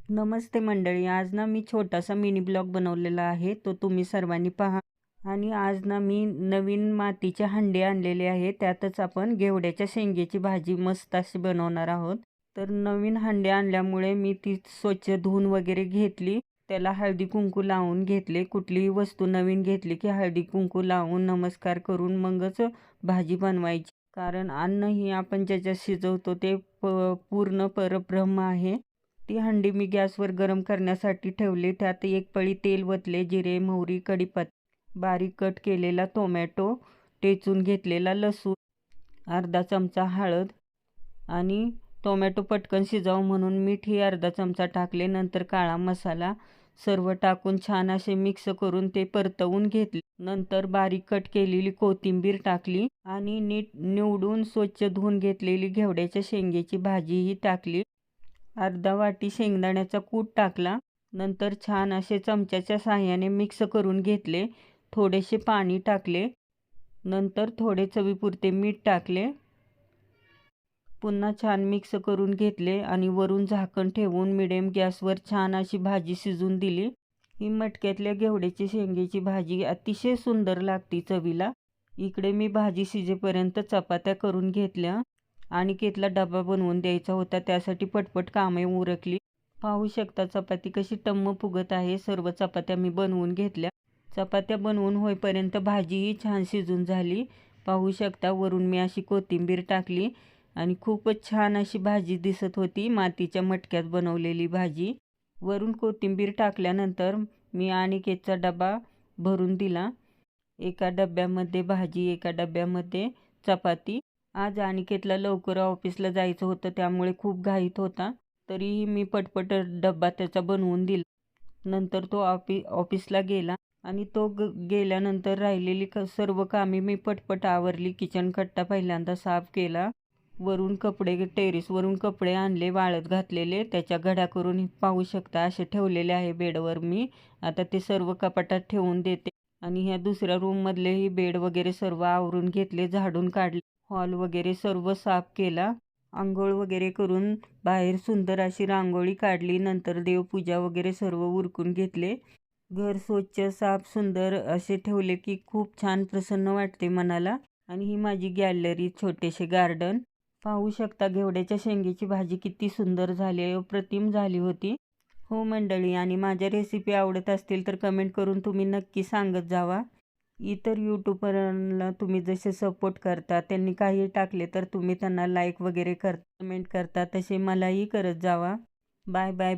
नमस्ते मंडळी. आज ना मी छोटासा मिनी ब्लॉग बनवलेला आहे, तो तुम्ही सर्वांनी पहा. आणि आज ना मी नवीन मातीचे हंडे आणलेले आहे, त्यातच आपण घेवड्याच्या शेंगेची भाजी मस्त अशी बनवणार आहोत. तर नवीन हंडे आणल्यामुळे मी ती स्वच्छ धुवून वगैरे घेतली, त्याला हळदी कुंकू लावून घेतले. कुठलीही वस्तू नवीन घेतली की हळदी कुंकू लावून नमस्कार करून मगच भाजी बनवायची, कारण अन्न ही आपण ज्याच्यात शिजवतो ते पूर्ण परब्रह्म आहे. ती हंडी मी गॅसवर गरम करण्यासाठी ठेवली. त्यात एक पळी तेल वतले, जिरे, मोहरी, कढीपत्ता, बारीक कट केलेला टोमॅटो, टेचून घेतलेला लसूण, अर्धा चमचा हळद आणि टोमॅटो पटकन शिजावं म्हणून मीठ ही अर्धा चमचा टाकले. नंतर काळा मसाला सर्व टाकून छान असे मिक्स करून ते परतवून घेतले. नंतर बारीक कट केलेली कोथिंबीर टाकली आणि नीट निवडून स्वच्छ धुवून घेतलेली घेवड्याच्या शेंगेची भाजीही टाकली. अर्धा वाटी शेंगदाण्याचा कूट टाकला. नंतर छान असे चमच्याच्या साहाय्याने मिक्स करून घेतले. थोडेसे पाणी टाकले. नंतर थोडे चवीपुरते मीठ टाकले. पुन्हा छान मिक्स करून घेतले आणि वरून झाकण ठेवून मिडियम गॅसवर छान अशी भाजी शिजून दिली. ही मटक्यातल्या घेवड्याची शेंगेची भाजी अतिशय सुंदर लागते चवीला. इकडे मी भाजी शिजेपर्यंत चपात्या करून घेतल्या. अनिकेतला डबा बनवून द्यायचा होता, त्यासाठी पटपट कामे उरकली. पाहू शकता चपाती कशी टम्म फुगत आहे. सर्व चपात्या मी बनवून घेतल्या. चपात्या बनवून होईपर्यंत भाजीही छान शिजून झाली. पाहू शकता वरून मी अशी कोथिंबीर टाकली आणि खूपच छान अशी भाजी दिसत होती, मातीच्या मटक्यात बनवलेली भाजी. वरून कोथिंबीर टाकल्यानंतर मी अनिकेतचा डबा भरून दिला. एका डब्यामध्ये भाजी, एका डब्यामध्ये चपाती. आज अनिकेतला लवकर ऑफिसला जायचं होतं, त्यामुळे खूप घाईत होता. तरीही मी पटपट डब्बा त्याचा बनवून दिला. नंतर तो ऑफिसला गेला आणि तो गेल्यानंतर राहिलेली सर्व कामे मी पटपट आवरली. किचन कट्टा पहिल्यांदा साफ केला. वरून कपडे, टेरेसवरून कपडे आणले वाळत घातलेले, त्याच्या घड्या करून पाहू शकता असे ठेवलेले आहे बेडवर मी. आता ते सर्व कपाटात ठेवून देते आणि ह्या दुसऱ्या रूममधलेही बेड वगैरे सर्व आवरून घेतले, झाडून काढले. हॉल वगैरे सर्व साफ केला. आंघोळ वगैरे करून बाहेर सुंदर अशी रांगोळी काढली. नंतर देवपूजा वगैरे सर्व उरकून घेतले. घर स्वच्छ, साफ, सुंदर असे ठेवले की खूप छान प्रसन्न वाटते मनाला. आणि ही माझी गॅलरी, छोटेसे गार्डन. पाहू शकता घेवड्याच्या शेंगेची भाजी किती सुंदर झाली आहे, अप्रतिम झाली होती. हो मंडळी, आणि माझ्या रेसिपी आवडत असतील तर कमेंट करून तुम्ही नक्की सांगत जावा. इतर यूट्यूबरला तुम्ही जसे सपोर्ट करता, त्यांनी काही टाकले तर तुम्ही त्यांना लाईक वगैरे कमेंट करता, तसे मलाही करत जावा. Bye bye.